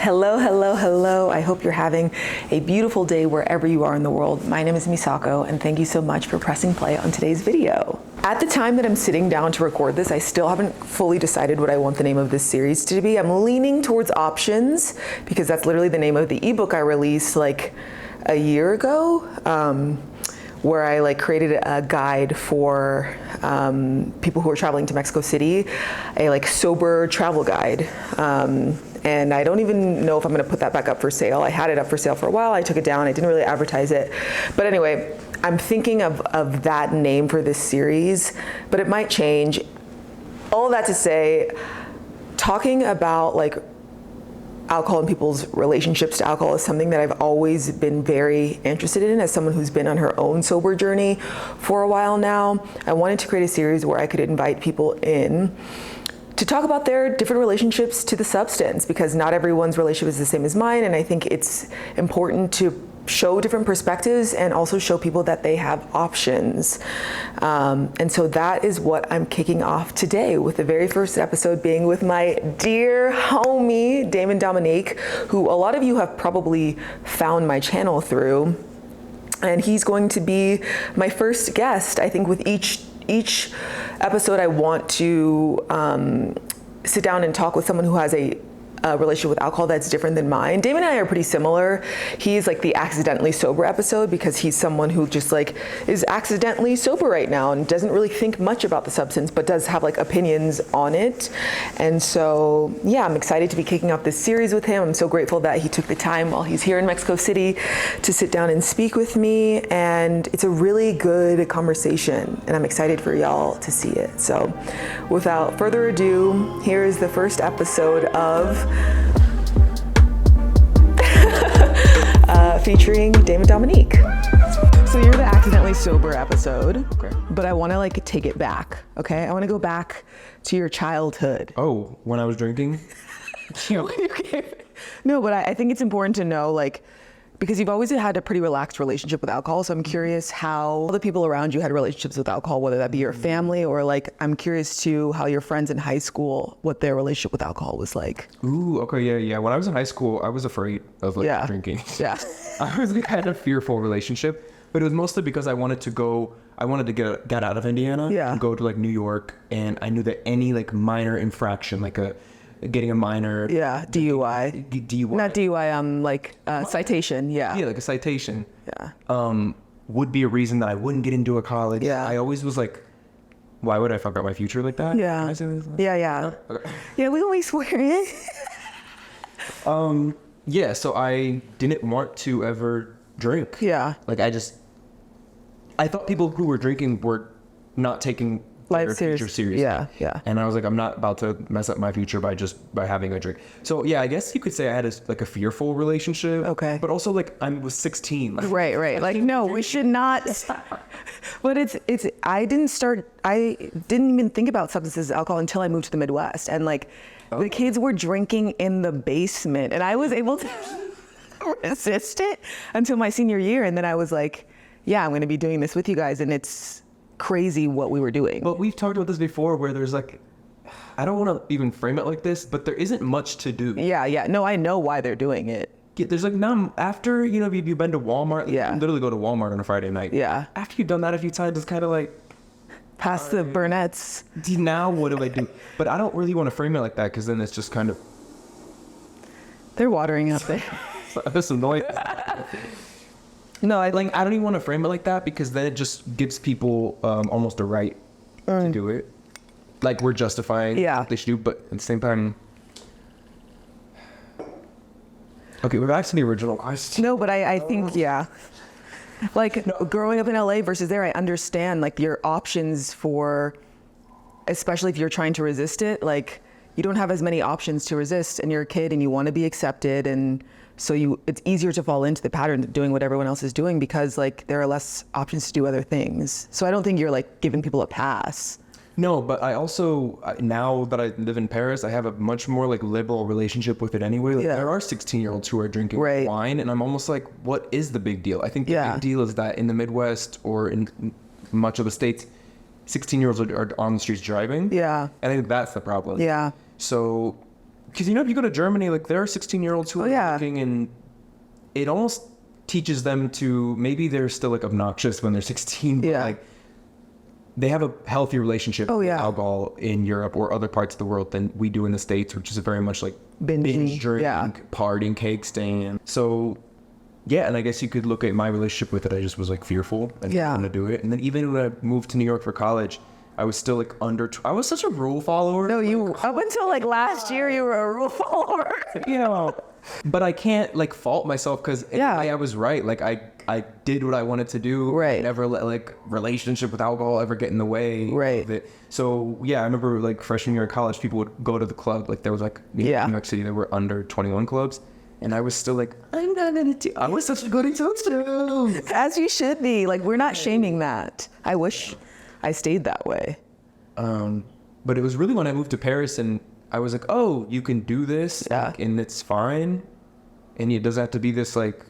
Hello, hello, hello. I hope you're having a beautiful day wherever you are in the world. My name is Misako, and thank you so much for pressing play on today's video. At the time that I'm sitting down to record this, I still haven't fully decided what I want the name of this series to be. I'm leaning towards options because that's literally the name of the ebook I released like a year ago, where I created a guide for people who are traveling to Mexico City, a sober travel guide. And I don't even know if I'm gonna put that back up for sale. I had it up for sale for a while, I took it down, I didn't really advertise it. But anyway, I'm thinking of that name for this series, but it might change. All that to say, talking about alcohol and people's relationships to alcohol is something that I've always been very interested in as someone who's been on her own sober journey for a while now. I wanted to create a series where I could invite people in to talk about their different relationships to the substance, because not everyone's relationship is the same as mine, and I think it's important to show different perspectives and also show people that they have options. And so that is what I'm kicking off today, with the very first episode being with my dear homie, Damon Dominique, who a lot of you have probably found my channel through. And he's going to be my first guest. I think with each episode, I want to sit down and talk with someone who has a relationship with alcohol that's different than mine. Damon and I are pretty similar. He's the accidentally sober episode because he's someone who just is accidentally sober right now and doesn't really think much about the substance, but does have opinions on it. And so, yeah, I'm excited to be kicking off this series with him. I'm so grateful that he took the time while he's here in Mexico City to sit down and speak with me. And it's a really good conversation, and I'm excited for y'all to see it. So without further ado, here is the first episode of featuring Damon Dominique. So you're the accidentally sober episode, okay, but I want to take it back. Okay, I want to go back to your childhood. Oh, when I was drinking? No, but I think it's important to know, because you've always had a pretty relaxed relationship with alcohol. So I'm curious how the people around you had relationships with alcohol, whether that be your family or I'm curious too how your friends in high school, what their relationship with alcohol was like. Ooh, okay, yeah. When I was in high school, I was afraid of drinking. Yeah. I had a fearful relationship, but it was mostly because I wanted to get out of Indiana, and go to New York, and I knew that any minor infraction, getting a minor DUI, not DUI, citation, a citation, would be a reason that I wouldn't get into a college. I always was why would I fuck up my future like that? Can I say this? Okay. Yeah, we always swear it. So I didn't want to ever drink. I thought people who were drinking were not taking life seriously. Yeah. And I was I'm not about to mess up my future by having a drink. So yeah, I guess you could say I had a fearful relationship. Okay. But also I was 16. Right. No, we should not. But I didn't even think about substances, alcohol, until I moved to the Midwest, and the kids were drinking in the basement, and I was able to resist it until my senior year, and then I was I'm going to be doing this with you guys, and it's crazy what we were doing. But we've talked about this before, where there's I don't want to even frame it like this, but there isn't much to do. Yeah. No, I know why they're doing it. Yeah, there's now after if you've been to Walmart, you can literally go to Walmart on a Friday night. Yeah. After you've done that a few times, it's kind of past the Burnett's. Now what do I do? But I don't really want to frame it like that, because then it's just kind of. They're watering up there. There's some noise. No, I don't even want to frame it like that, because then it just gives people almost a right to do it. We're justifying what they should do, but at the same time. Okay, we're back to the original question. No, but I think, growing up in LA versus there, I understand your options for, especially if you're trying to resist it, you don't have as many options to resist, and you're a kid and you want to be accepted, and so it's easier to fall into the pattern of doing what everyone else is doing, because there are less options to do other things. So I don't think you're giving people a pass. No, but I also, now that I live in Paris, I have a much more liberal relationship with it anyway. There are 16-year-olds who are drinking wine, and I'm almost what is the big deal? I think the big deal is that in the Midwest or in much of the States, 16-year-olds are on the streets driving. Yeah. And I think that's the problem. Yeah. So because, you know, if you go to Germany, like there are 16-year-olds who are drinking, and it almost teaches them to, maybe they're still like obnoxious when they're 16, but like they have a healthy relationship with alcohol in Europe or other parts of the world than we do in the States, which is very much like binge drink, partying, cake stand. So yeah, and I guess you could look at my relationship with it. I just was like fearful and didn't want to do it. And then even when I moved to New York for college, I was still like I was such a rule follower. No, you up until like last year, you were a rule follower. You know, but I can't like fault myself, because I was right. Like I did what I wanted to do. Right. Never let like relationship with alcohol ever get in the way. Right. Of it. So yeah, I remember like freshman year of college, people would go to the club. Like there was like in New York City, there were under 21 clubs. And I was still like, I'm not gonna do. I was such a goody two-shoes. As you should be. Like, we're not shaming that. I wish I stayed that way. But it was really when I moved to Paris, and I was like, oh, you can do this, like, and it's fine, and it doesn't have to be this like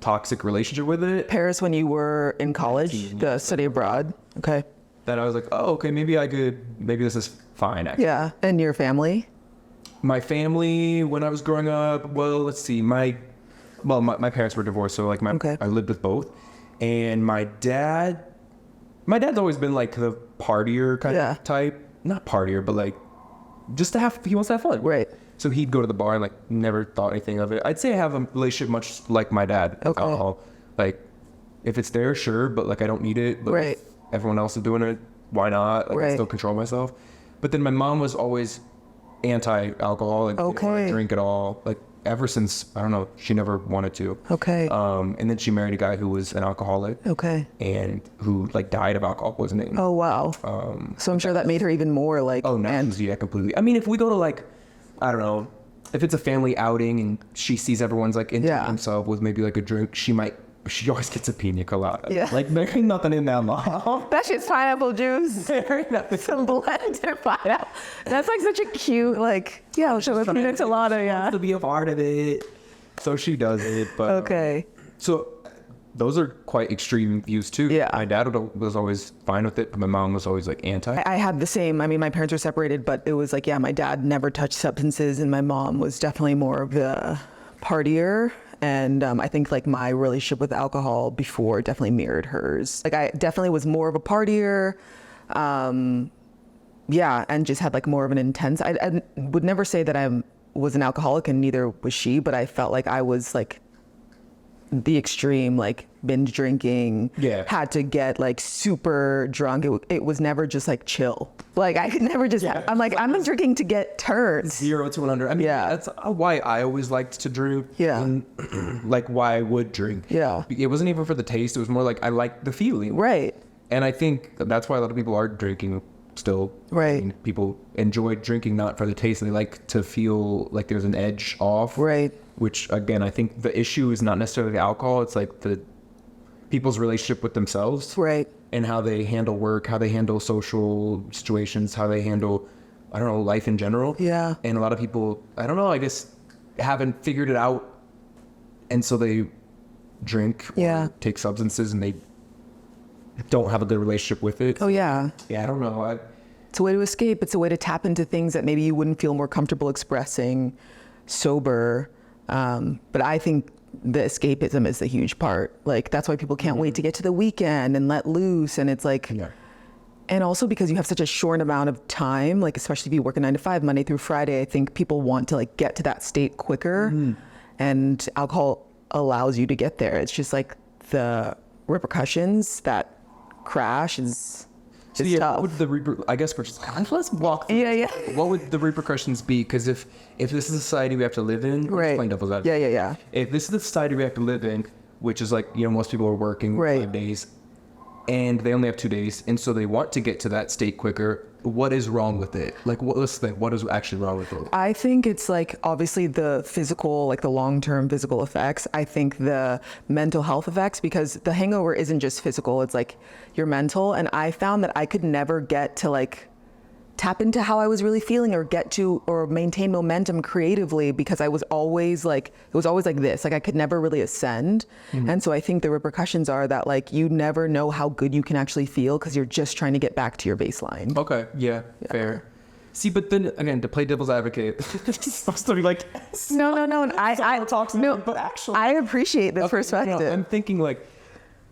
toxic relationship with it. Paris, when you were in college, the study abroad. Okay. Then I was like, oh, okay, maybe this is fine, actually. Yeah. And your family? My family, when I was growing up, well, let's see, my parents were divorced, so like I lived with both, and my dad's always been like the partier kind of type, not partier, but like he wants to have fun, right? So he'd go to the bar and like never thought anything of it. I'd say I have a relationship much like my dad. Okay. Alcohol, like if it's there, sure, but like I don't need it. But if everyone else is doing it, why not? Like I still control myself. But then my mom was always anti-alcohol, and didn't want to drink at all, like ever since, I don't know, she never wanted to. And then she married a guy who was an alcoholic, and who like died of alcohol poisoning. Oh wow. So I'm sure that made her even more like completely. I mean, if we go to like, I don't know, if it's a family outing and she sees everyone's like into themselves with maybe like a drink, she always gets a pina colada. Yeah. Like, there ain't nothing in that, Mom. That shit's pineapple juice. There ain't nothing. Some blended pineapple. That's like such a cute, like, I'll show a pina colada, to be a part of it. So she does it, but... So those are quite extreme views, too. Yeah. My dad was always fine with it, but my mom was always, like, anti. I had the same. I mean, my parents were separated, but it was like, my dad never touched substances, and my mom was definitely more of the partier. And I think like my relationship with alcohol before definitely mirrored hers. Like I definitely was more of a partier, and just had like more of an intense. I would never say that I was an alcoholic, and neither was she, but I felt like I was like the extreme, like binge drinking, had to get like super drunk. It was never just like chill. Like I could never just, I'm like, I'm not drinking to get turned. 0 to 100. I mean, that's why I always liked to drink. And like why I would drink. It wasn't even for the taste. It was more like, I liked the feeling. Right. And I think that's why a lot of people are drinking still. Right. I mean, people enjoy drinking not for the taste. They like to feel like there's an edge off. Right. Which again, I think the issue is not necessarily the alcohol. It's like the people's relationship with themselves. Right. And how they handle work, how they handle social situations, how they handle, I don't know, life in general. Yeah. And a lot of people, I don't know, I guess haven't figured it out. And so they drink or take substances, and they don't have a good relationship with it. Oh, yeah. Yeah, I don't know. It's a way to escape. It's a way to tap into things that maybe you wouldn't feel more comfortable expressing sober. But I think the escapism is the huge part. Like, that's why people can't wait to get to the weekend and let loose. And it's like, and also because you have such a short amount of time, like, especially if you work a 9 to 5, Monday through Friday, I think people want to like get to that state quicker. And alcohol allows you to get there. It's just like the repercussions, that crash is tough. What would I guess we're just let's walk through what would the repercussions be? Because if this is the society we have to live in, playing devil's advocate. If this is the society we have to live in, which is like, you know, most people are working 5 days and they only have 2 days, and so they want to get to that state quicker, what is wrong with it? Like, let's think, what is actually wrong with it? I think it's like, obviously the physical, like the long-term physical effects. I think the mental health effects, because the hangover isn't just physical, it's like your mental. And I found that I could never get to like tap into how I was really feeling, or get to, or maintain momentum creatively, because I was always like, it was always like this, like I could never really ascend. And so I think the repercussions are that like, you never know how good you can actually feel, because you're just trying to get back to your baseline. Okay. Yeah. Fair. See, but then again, to play devil's advocate, it's supposed to be like no. but actually, I appreciate the perspective. I'm thinking like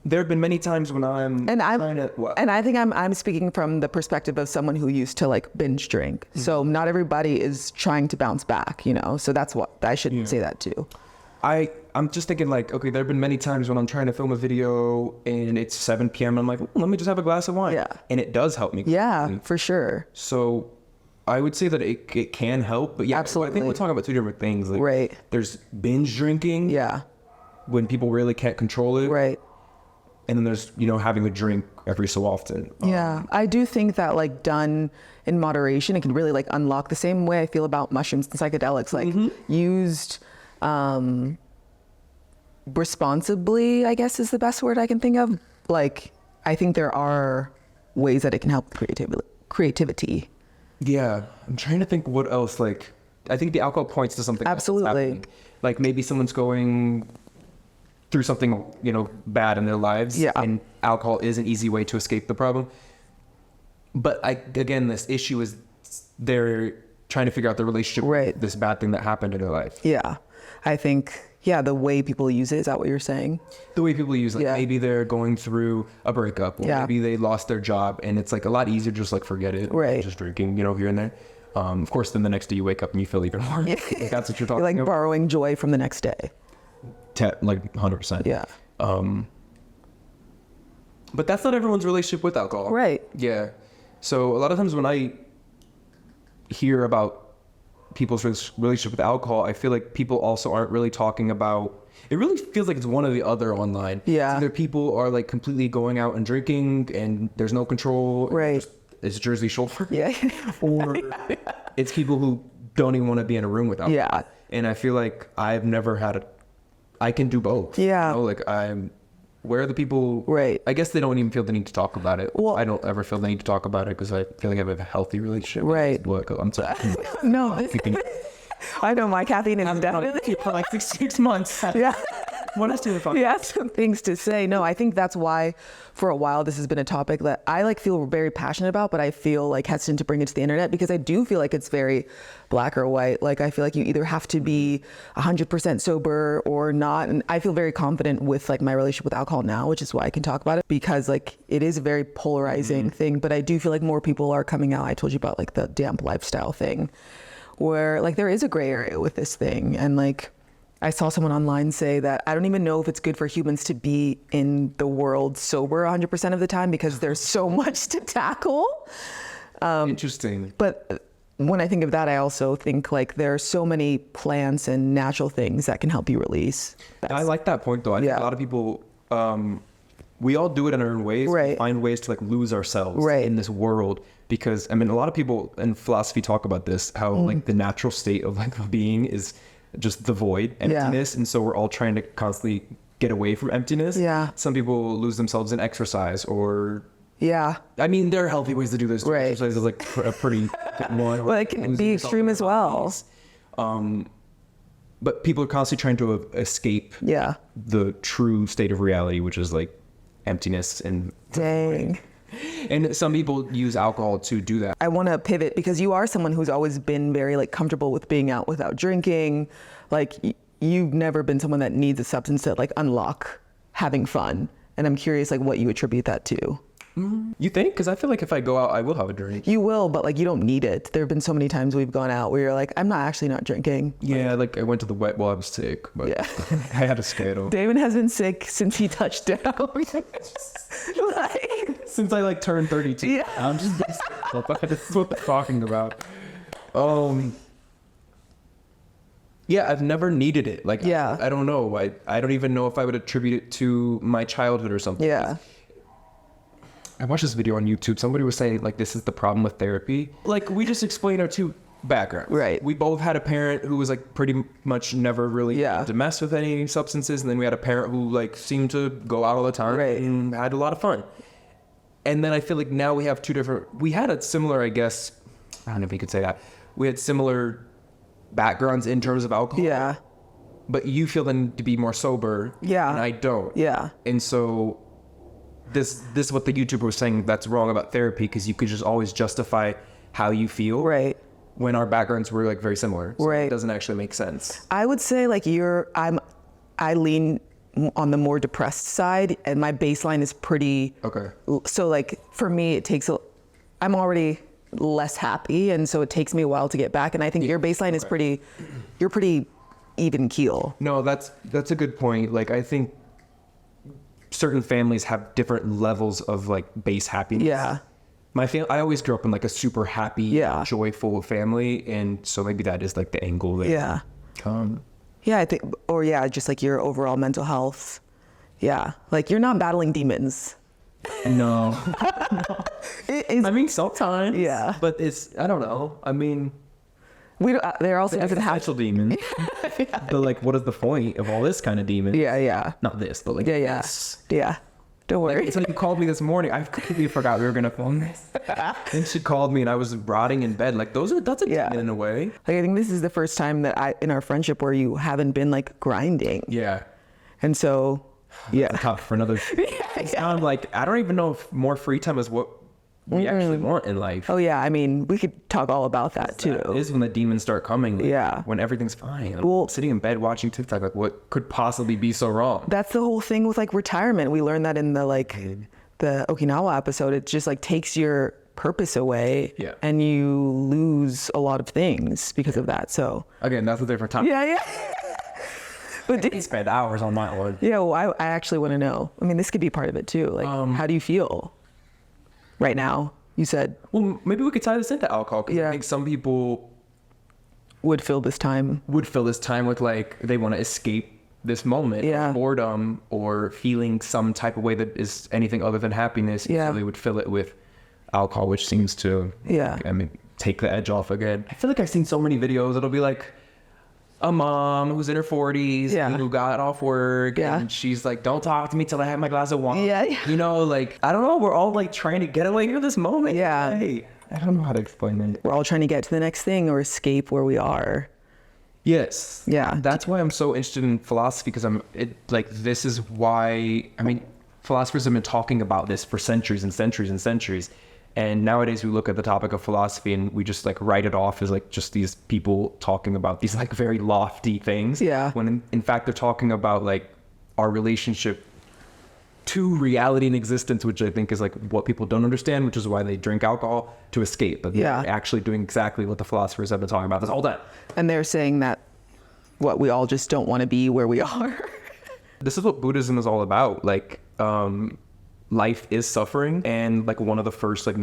there have been many times when I'm trying to, and I think I'm speaking from the perspective of someone who used to like binge drink. So not everybody is trying to bounce back, you know. So that's what I should say that too. I'm just thinking like, okay, there have been many times when I'm trying to film a video and it's 7 p.m. and I'm like, let me just have a glass of wine. Yeah. And it does help me. Yeah, for sure. So I would say that it can help, but yeah, absolutely. I think we're talking about two different things. Like, right. There's binge drinking. Yeah. When people really can't control it. Right. And then there's, you know, having a drink every so often. Yeah. I do think that like done in moderation, it can really like unlock the same way I feel about mushrooms and psychedelics, like used responsibly, I guess is the best word I can think of. Like, I think there are ways that it can help creativity. Yeah. I'm trying to think what else, like, I think the alcohol points to something. Absolutely. Like maybe someone's going through something, you know, bad in their lives. Yeah. And alcohol is an easy way to escape the problem. But again, this issue is they're trying to figure out the relationship with this bad thing that happened in their life. Yeah. I think, the way people use it, is that what you're saying? The way people use it, like maybe they're going through a breakup, or maybe they lost their job, and it's like a lot easier just like forget it, just drinking, you know, here and there. Of course, then the next day you wake up and you feel even more. Like that's what you're talking about. Like borrowing joy from the next day. Like 100%. Yeah. But that's not everyone's relationship with alcohol. Right. Yeah. So a lot of times when I hear about people's relationship with alcohol, I feel like people also aren't really talking about, it really feels like it's one or the other online. Yeah. Either people are like completely going out and drinking and there's no control. Right. It's Jersey Shore. Yeah. Or it's people who don't even want to be in a room with alcohol. Yeah. And I feel like I've never had I can do both. Yeah. You know, like where are the people? Right. I guess they don't even feel the need to talk about it. Well, I don't ever feel the need to talk about it because I feel like I have a healthy relationship. Right. I'm sorry. No. I know my caffeine is definitely for like 6 months. Yeah. What else do you find? Yeah, some things to say. No, I think that's why for a while this has been a topic that I like feel very passionate about, but I feel like hesitant to bring it to the internet because I do feel like it's very black or white. Like I feel like you either have to be 100% sober or not. And I feel very confident with like my relationship with alcohol now, which is why I can talk about it, because like it is a very polarizing thing. But I do feel like more people are coming out. I told you about like the damp lifestyle thing, where like there is a gray area with this thing. And like I saw someone online say that I don't even know if it's good for humans to be in the world sober 100% of the time because there's so much to tackle. Interesting. But when I think of that, I also think like there are so many plants and natural things that can help you release. I like that point though. I think a lot of people, we all do it in our own ways. Right. We find ways to like lose ourselves in this world. Because I mean, a lot of people in philosophy talk about this, how like the natural state of like being is just the void, emptiness. And so we're all trying to constantly get away from emptiness. Yeah. Some people lose themselves in exercise or... Yeah. I mean, there are healthy ways to do this. Right. Exercise is like a pretty good one. Well, it can be extreme as well. But people are constantly trying to escape the true state of reality, which is like emptiness and... Dang. And some people use alcohol to do that. I want to pivot because you are someone who's always been very like comfortable with being out without drinking. Like you've never been someone that needs a substance to like unlock having fun. And I'm curious like what you attribute that to. You think? Because I feel like if I go out, I will have a drink. You will, but like you don't need it. There have been so many times we've gone out where you're like, I'm not drinking. Yeah, like I went to the wet while I was sick, but I had a schedule. Damon has been sick since he touched down. Since I like turned 32. Yeah. I'm just this is what they're talking about. Yeah, I've never needed it. Like I don't know. I don't even know if I would attribute it to my childhood or something. Yeah. I watched this video on YouTube. Somebody was saying like this is the problem with therapy. Like we just explained our two backgrounds. Right. We both had a parent who was like pretty much never really to mess with any substances, and then we had a parent who like seemed to go out all the time and had a lot of fun. And then I feel like now we have two different. We had a similar, I guess. I don't know if you could say that. We had similar backgrounds in terms of alcohol. Yeah. But you feel the need to be more sober. Yeah. And I don't. Yeah. And so. This is what the YouTuber was saying that's wrong about therapy, because you could just always justify how you feel. Right. When our backgrounds were like very similar. So right. It doesn't actually make sense. I would say like I lean on the more depressed side, and my baseline is pretty. Okay. So like for me, I'm already less happy, and so it takes me a while to get back. And I think your baseline is you're pretty even keel. No, that's a good point. Like I think certain families have different levels of like base happiness. Yeah. I always grew up in like a super happy, joyful family, and so maybe that is like the angle there. Yeah. Yeah, I think, or just like your overall mental health. Yeah, like you're not battling demons. No. I mean, sometimes. Yeah. But I don't know. I mean, there also doesn't have special demon. But like, what is the point of all this kind of demon? Yeah. Not this, but like this. Yeah. Don't worry. It's like you called me this morning. I completely forgot we were gonna film this. Then she called me and I was rotting in bed. Like that's a demon in a way. Like I think this is the first time that in our friendship where you haven't been like grinding. Yeah. And so that's tough for another. It's kind of like I don't even know if more free time is what we actually want in life. Oh yeah, I mean we could talk all about that too. That is when the demons start coming. Like, when everything's fine. I'm sitting in bed watching TikTok. Like what could possibly be so wrong? That's the whole thing with like retirement. We learned that in the the Okinawa episode. It just like takes your purpose away, and you lose a lot of things because of that. So again, that's a different topic. Yeah. But you spend hours on that one. Yeah, well, I actually want to know. I mean, this could be part of it too. Like, how do you feel right now? You said. Well, maybe we could tie this into alcohol. Because I think some people would fill this time with like they want to escape this moment, of boredom, or feeling some type of way that is anything other than happiness. So they would fill it with alcohol, which seems to take the edge off again. I feel like I've seen so many videos. It'll be like a mom who's in her 40s who got off work and she's like, don't talk to me till I have my glass of wine. You know, like, I don't know. We're all like trying to get away from this moment. Hey, I don't know how to explain it. We're all trying to get to the next thing or escape where we are. Yes. Yeah. That's why I'm so interested in philosophy, because this is why, I mean, philosophers have been talking about this for centuries and centuries and centuries. And nowadays we look at the topic of philosophy and we just like write it off as like just these people talking about these like very lofty things. When in fact they're talking about like our relationship to reality and existence, which I think is like what people don't understand, which is why they drink alcohol to escape. But they're actually doing exactly what the philosophers have been talking about this whole time. And they're saying that we all just don't want to be where we are. This is what Buddhism is all about. Like, life is suffering, and like one of the first like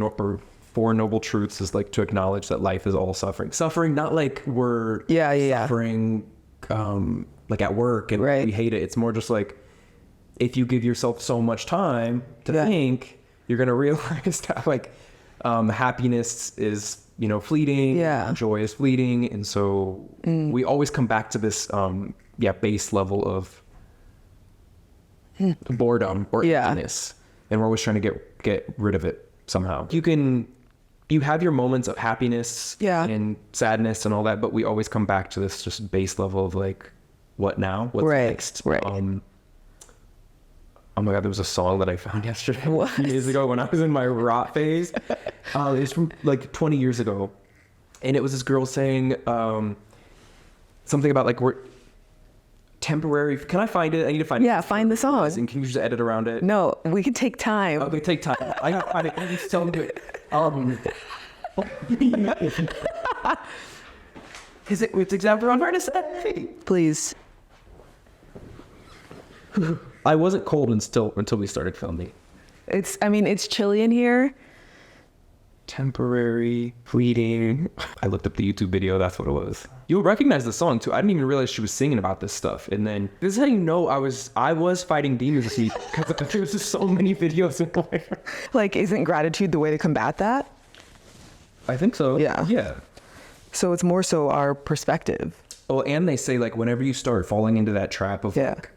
four noble truths is like to acknowledge that life is all suffering, not like we're suffering like at work and we hate it. It's more just like if you give yourself so much time to think, you're gonna realize that like happiness is fleeting, joy is fleeting, and so we always come back to this base level of boredom or emptiness. And we're always trying to get rid of it somehow. You have your moments of happiness and sadness and all that, but we always come back to this just base level of like, what now? What's next? Oh my God, there was a song that I found yesterday, years ago when I was in my rot phase. It's from like 20 years ago. And it was this girl saying something about like, we're temporary. Can I find it? I need to find it. Yeah, find the song. And can you just edit around it? No, we can take time. Okay, take time. I gotta find it. Can you just tell me to Is it? It's exactly what I'm trying to say. Please. I wasn't cold until we started filming. It's chilly in here. Temporary, fleeting. I looked up the YouTube video. That's what it was. You'll recognize the song too. I didn't even realize she was singing about this stuff. And then this is how you know I was fighting demons this week, because there was just so many videos in there. Like, isn't gratitude the way to combat that? I think so. Yeah. So it's more so our perspective. Oh, and they say like whenever you start falling into that trap of like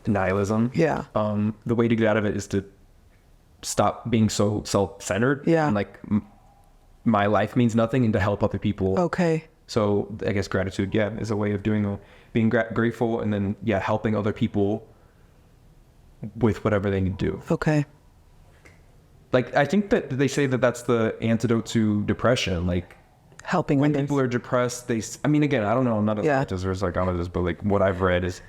nihilism, the way to get out of it is to stop being so self-centered. And like my life means nothing, and to help other people. Okay. So I guess gratitude, is a way of being grateful, and then helping other people with whatever they need to do. Okay. Like, I think that they say that that's the antidote to depression. Like, helping when people are depressed, I mean, again, I don't know, I'm not a scientist or a psychologist, but like what I've read is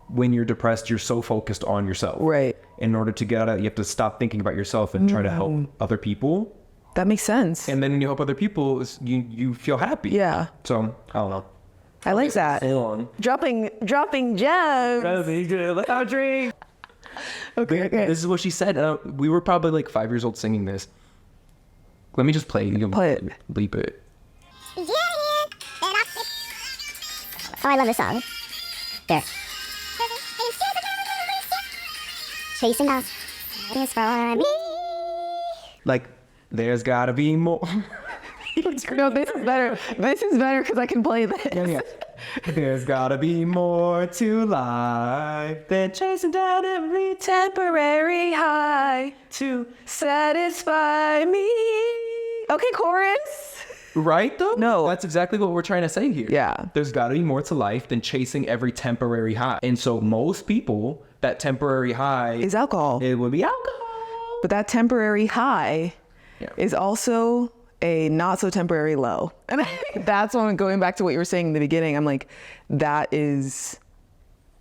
when you're depressed, you're so focused on yourself. Right. In order to get out of it, you have to stop thinking about yourself and try to help other people. That makes sense. And then when you help other people, you feel happy. Yeah. So, I don't know. I like that. Dropping gems. Let out drink. Okay. This is what she said. We were probably like 5 years old singing this. Let me just play it. You can play it. Bleep it. Oh, I love this song. There. Chasing us is for me. Like, there's gotta be more. No, this is better. This is better because I can play this. Yeah. There's gotta be more to life than chasing down every Temporary high to satisfy me. Okay, chorus. Right though? No. That's exactly what we're trying to say here. Yeah. There's gotta be more to life than chasing every temporary high. And so most people, that temporary high Is alcohol. It would be alcohol. But that temporary high is also a not so temporary low. And I think that's when, going back to what you were saying in the beginning, I'm like, that is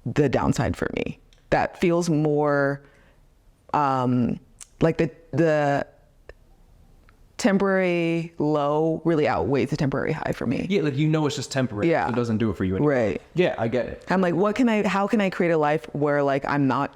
the downside for me. That feels more like the temporary low really outweighs the temporary high for me. Yeah, like it's just temporary. Yeah. So it doesn't do it for you anymore. Right. Yeah, I get it. I'm like, how can I create a life where like I'm not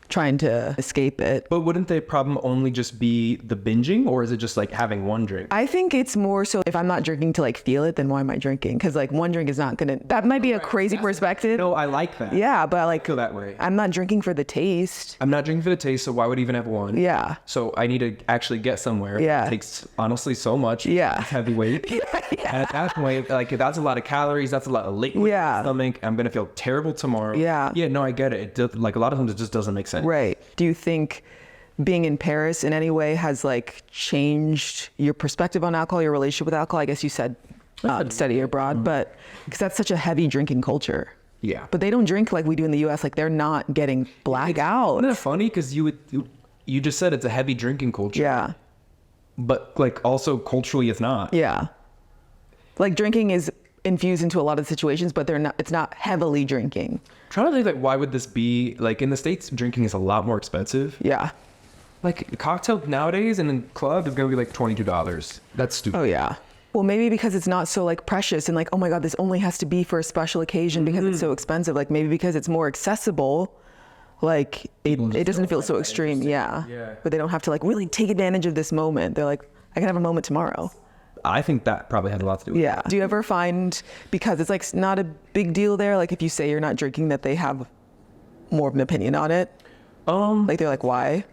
trying to escape it? But wouldn't the problem only just be the binging, or is it just like having one drink? I think it's more so if I'm not drinking to like feel it, then why am I drinking? Because like one drink is not gonna, that might be a crazy perspective. No, I like that. Yeah, but like, I feel that way. I'm not drinking for the taste. I'm not drinking for the taste, so why would I even have one? Yeah. So I need to actually get somewhere. Yeah. It takes honestly so much. Yeah. It's heavyweight. Yeah. And at that point, like that's a lot of calories. That's a lot of liquid in the stomach. I'm gonna feel terrible tomorrow. Yeah. Yeah. No, I get it. Like a lot of times, it just doesn't make sense. Right. Do you think being in Paris in any way has like changed your perspective on alcohol, your relationship with alcohol? I guess you said study abroad, but because that's such a heavy drinking culture. Yeah. But they don't drink like we do in the U.S. Like they're not getting black out. Isn't that funny? Because you just said it's a heavy drinking culture. Yeah. But like also culturally, it's not. Yeah. Like drinking is infused into a lot of situations, but it's not heavily drinking. Trying to think like why would this be like in the States? Drinking is a lot more expensive. Yeah. Like a cocktail nowadays and in club is gonna be like $22. That's stupid. Oh yeah. Well, maybe because it's not so like precious and like, oh my God, this only has to be for a special occasion because it's so expensive. Like maybe because it's more accessible, like it doesn't feel so extreme. Yeah. But they don't have to like really take advantage of this moment. They're like, I can have a moment tomorrow. I think that probably has a lot to do with it. Yeah. Do you ever find, because it's like not a big deal there, like if you say you're not drinking, that they have more of an opinion on it? Like they're like, why?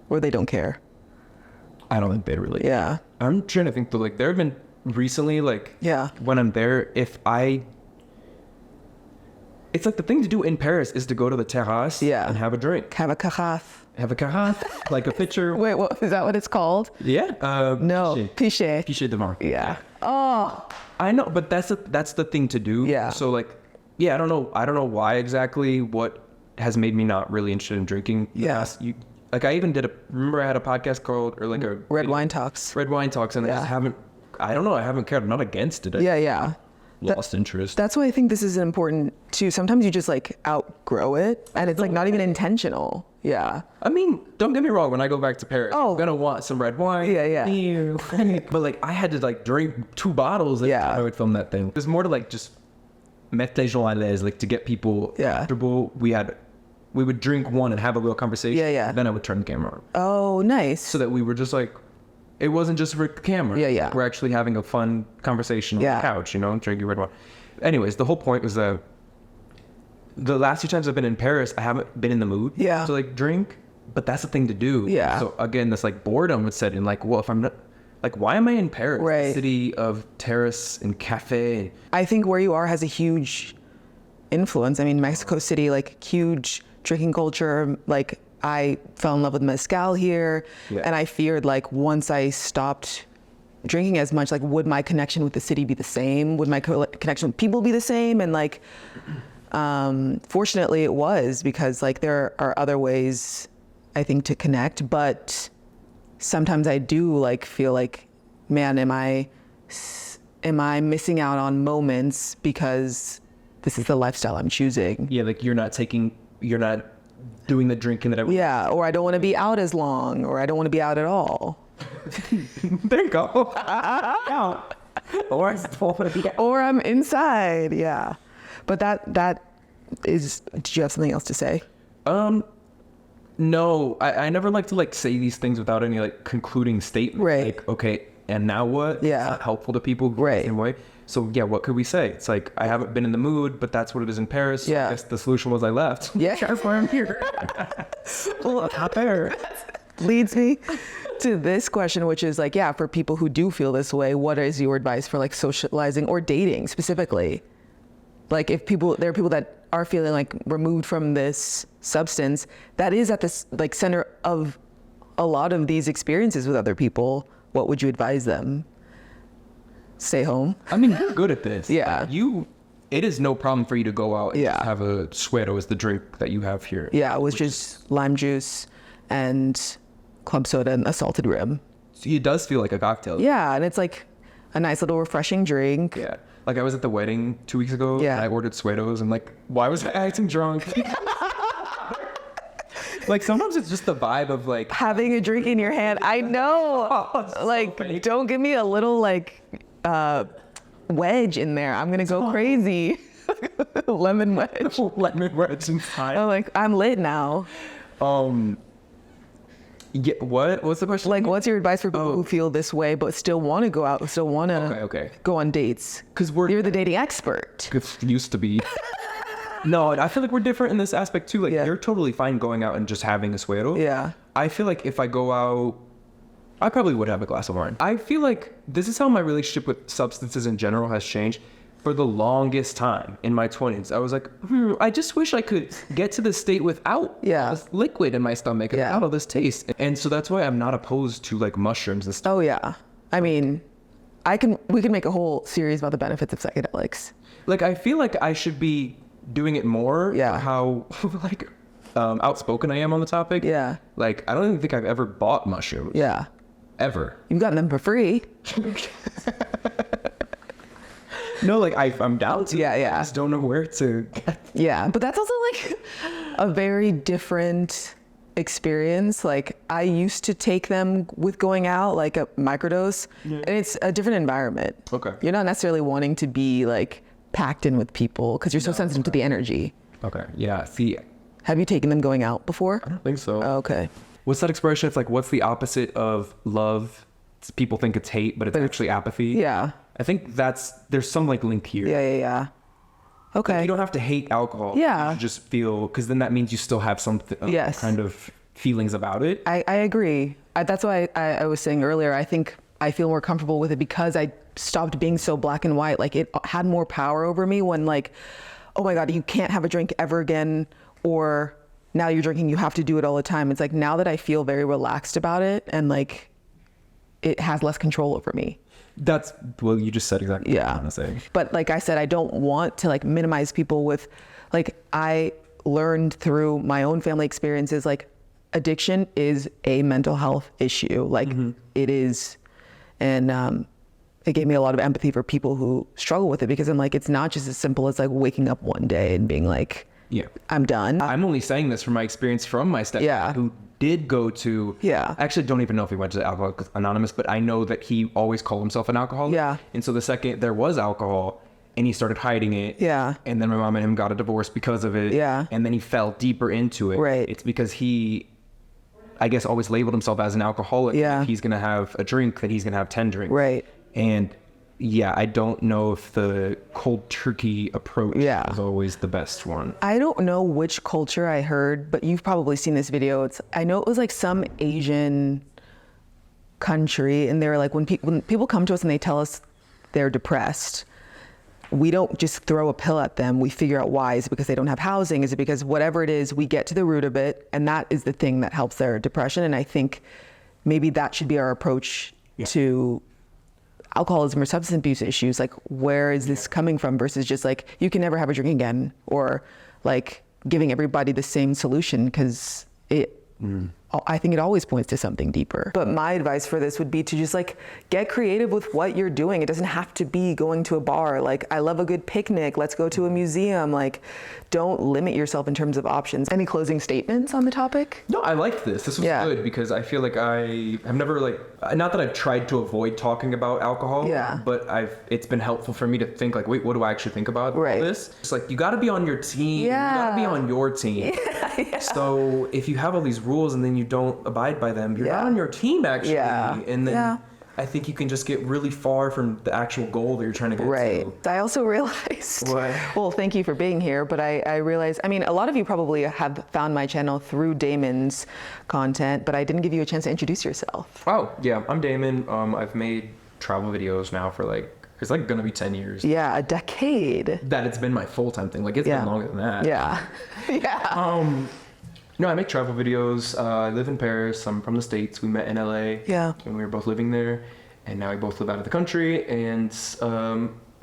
Or they don't care? I don't think they really. Yeah. I'm trying to think though, like there have been recently, like when I'm there, it's like the thing to do in Paris is to go to the terrace and have a drink. Have a carafe. Have a carafe, like a pitcher. Wait, what is that? What it's called? Yeah. No, pichet. Pichet de vin. Yeah. Oh. I know, but that's the thing to do. Yeah. So like, yeah, I don't know why exactly what has made me not really interested in drinking. Yeah. Like I even remember I had a podcast called Red Wine Talks. Red Wine Talks, and I just haven't cared. I'm not against it. Yeah. Lost interest. That's why I think this is important too. Sometimes you just like outgrow it and it's like not even intentional. Yeah. I mean, don't get me wrong. When I go back to Paris, I'm gonna want some red wine. Yeah. But like, I had to like drink 2 bottles. Every time I would film that thing. There's more to like just mettre les gens à l'aise, like to get people comfortable. We would drink one and have a real conversation. Yeah. Then I would turn the camera on. Oh, nice. So that we were just like, it wasn't just for the camera. Yeah. We're actually having a fun conversation on the couch, drinking red wine. Anyways, the whole point was that the last 2 times I've been in Paris, I haven't been in the mood to like drink, but that's the thing to do. Yeah. So again, this like boredom would set in. Like, well, if I'm not, like, why am I in Paris? Right. The city of terrace and cafe. I think where you are has a huge influence. I mean, Mexico City, like huge drinking culture. Like I fell in love with mezcal here, and I feared like once I stopped drinking as much, like would my connection with the city be the same? Would my connection with people be the same? And like, fortunately it was, because like there are other ways I think, to connect. But sometimes I do like feel like, man, am I missing out on moments because this is the lifestyle I'm choosing? Yeah, like you're not doing the drinking that yeah, or I don't want to be out as long, or I don't want to be out at all. There you go. Yeah. Or I'm inside. Yeah, but that is. Did you have something else to say? No, I never like to like say these things without any like concluding statement. Right. Like, okay, and now what? Yeah. It's not helpful to people. Right. Same way. So yeah, what could we say? It's like, I haven't been in the mood, but that's what it is in Paris. Yeah. I guess the solution was I left. Yeah. That's why I'm here. Well, not there. Leads me to this question, which is like, yeah, for people who do feel this way, what is your advice for like socializing or dating specifically? Like if there are people that are feeling like removed from this substance that is at this like center of a lot of these experiences with other people, what would you advise them? Stay home. I mean, you're good at this. Yeah. It is no problem for you to go out and Yeah. just have a suero as the drink that you have here. Yeah, it was just lime juice and club soda and a salted rim. So it does feel like a cocktail. Yeah, and it's like a nice little refreshing drink. Yeah. Like I was at the wedding 2 weeks ago. Yeah. And I ordered sueros and like, why was I acting drunk? Like sometimes it's just the vibe of like Having a drink in your hand. I know. so Like, fake. don't give me a little like wedge in there. I'm gonna go crazy. Lemon wedge. lemon wedge inside. I'm like, I'm lit now. Yeah, what's the question? Like, what's your advice for people who feel this way but still want to go out, still want to Okay. go on dates? 'Cause you're the dating expert. Used to be. No, I feel like we're different in this aspect too. Like Yeah. you're totally fine going out and just having a suero. Yeah. I feel like if I go out, I probably would have a glass of wine. I feel like this is how my relationship with substances in general has changed. For the longest time in my 20s, I was like, I just wish I could get to this state without this liquid in my stomach and without all this taste. And so that's why I'm not opposed to like mushrooms and stuff. Oh yeah. I mean, we can make a whole series about the benefits of psychedelics. Like, I feel like I should be doing it more. Yeah. How like outspoken I am on the topic. Yeah. Like, I don't even think I've ever bought mushrooms. Yeah. Ever. You've gotten them for free. No, like I'm down to. Yeah. I just don't know where to get. Yeah, but that's also like a very different experience. Like I used to take them with going out, like a microdose, and it's a different environment. Okay. You're not necessarily wanting to be like packed in with people because you're so sensitive to the energy. Okay. Yeah. See, Have you taken them going out before? I don't think so. Oh, okay. What's that expression? It's like, what's the opposite of love? People think it's hate, but it's actually apathy. Yeah. I think there's some like link here. Yeah. Okay. You don't have to hate alcohol. Yeah. You just feel, because then that means you still have something, Yes. kind of feelings about it. I agree. That's why I was saying earlier, I think I feel more comfortable with it because I stopped being so black and white. Like it had more power over me when like, oh my God, you can't have a drink ever again, or now you're drinking, you have to do it all the time. It's like now that I feel very relaxed about it and like it has less control over me. Well, you just said exactly what I want to say. But like I said, I don't want to like minimize people with, like I learned through my own family experiences, like addiction is a mental health issue. Like it is. And it gave me a lot of empathy for people who struggle with it, because I'm like, it's not just as simple as like waking up one day and being like, Yeah. I'm done. I'm only saying this from my experience from my stepdad, who did go to, I actually don't even know if he went to Alcoholics Anonymous, but I know that he always called himself an alcoholic. Yeah. And so the second there was alcohol and he started hiding it. Yeah. And then my mom and him got a divorce because of it. Yeah. And then he fell deeper into it. Right. It's because he, I guess, always labeled himself as an alcoholic. Yeah. If he's going to have a drink, then he's going to have 10 drinks. Right. And yeah, I don't know if the cold turkey approach is always the best one. I don't know which culture I heard, but you've probably seen this video. I know it was like some Asian country, and they're like, when people come to us and they tell us they're depressed, we don't just throw a pill at them. We figure out why. Is it because they don't have housing? Is it because whatever it is, we get to the root of it, and that is the thing that helps their depression. And I think maybe that should be our approach to alcoholism or substance abuse issues. Like, where is this coming from, versus just like, you can never have a drink again, or like giving everybody the same solution, because it I think it always points to something deeper. But my advice for this would be to just like get creative with what you're doing. It doesn't have to be going to a bar. Like, I love a good picnic. Let's go to a museum. Like, don't limit yourself in terms of options. Any closing statements on the topic? No, I liked this. This was good because I feel like I have never not that I've tried to avoid talking about alcohol, but it's been helpful for me to think like, wait, what do I actually think about this? It's like, you got to be on your team. Yeah. You got to be on your team. Yeah. So if you have all these rules and then you don't abide by them, you're not on your team actually. Yeah. And then I think you can just get really far from the actual goal that you're trying to get to. I also realized, what? Well, thank you for being here, but I realized, I mean, a lot of you probably have found my channel through Damon's content, but I didn't give you a chance to introduce yourself. Oh, yeah, I'm Damon. I've made travel videos now for it's like gonna be 10 years. Yeah, a decade. That it's been my full-time thing. Like, it's been longer than that. Yeah. Yeah. No, I make travel videos. I live in Paris. I'm from the States. We met in LA. Yeah. And we were both living there. And now we both live out of the country. And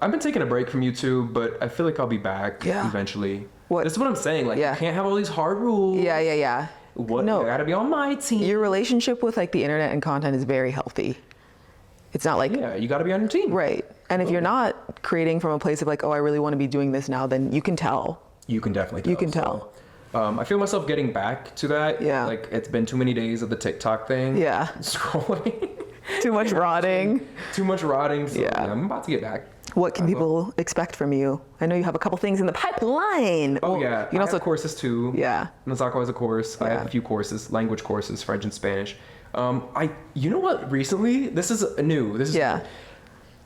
I've been taking a break from YouTube, but I feel like I'll be back eventually. This is what I'm saying. Like, you can't have all these hard rules. Yeah. No. I gotta be on my team. Your relationship with like the internet and content is very healthy. It's not like... Yeah, you gotta be on your team. Right. And if you're not creating from a place of like, oh, I really want to be doing this now, then you can tell. You can definitely tell. You can tell. I feel myself getting back to that. Yeah. Like, it's been too many days of the TikTok thing. Yeah. Scrolling. Too much rotting. Too much rotting. So I'm about to get back. What can people expect from you? I know you have a couple things in the pipeline. Oh, yeah. You can also have courses too. Yeah. Misako has a course. Yeah. I have a few courses, language courses, French and Spanish. You know what? Recently, this is new.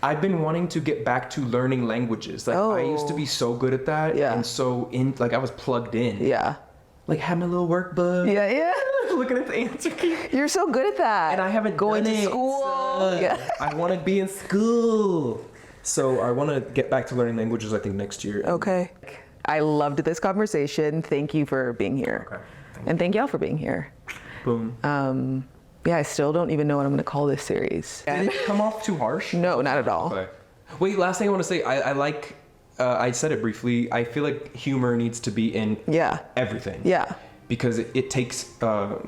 I've been wanting to get back to learning languages. Like, I used to be so good at that. Yeah. And so I was plugged in. Yeah. Like, had my little workbook. Yeah. Looking at the answer key. You're so good at that. And I haven't going done to school. Yeah. I want to be in school. So I want to get back to learning languages, I think, next year. Okay. I loved this conversation. Thank you for being here. Okay. And thank y'all for being here. Boom. Yeah, I still don't even know what I'm going to call this series. Did it come off too harsh? No, not at all. Okay. Wait, last thing I want to say, I said it briefly, I feel like humor needs to be in everything. Yeah. Because it takes, I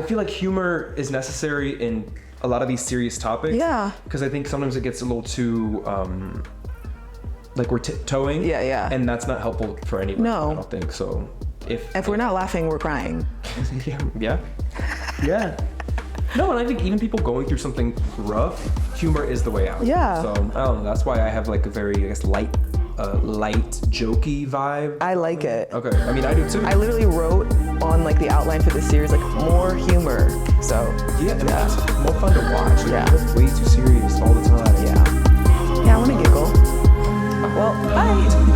feel like humor is necessary in a lot of these serious topics. Yeah. Because I think sometimes it gets a little too, like we're tiptoeing. Yeah. And that's not helpful for anyone. No. I don't think so. If we're not laughing, we're crying. Yeah. No, and I think even people going through something rough, humor is the way out. Yeah. So, I don't know, that's why I have like a very, I guess, light, jokey vibe. I like it. Okay, I mean, I do too. I literally wrote on like the outline for this series, like more humor. So. Yeah, and that's more fun to watch. Yeah. It's way too serious all the time. Yeah, I want to giggle. Well, bye.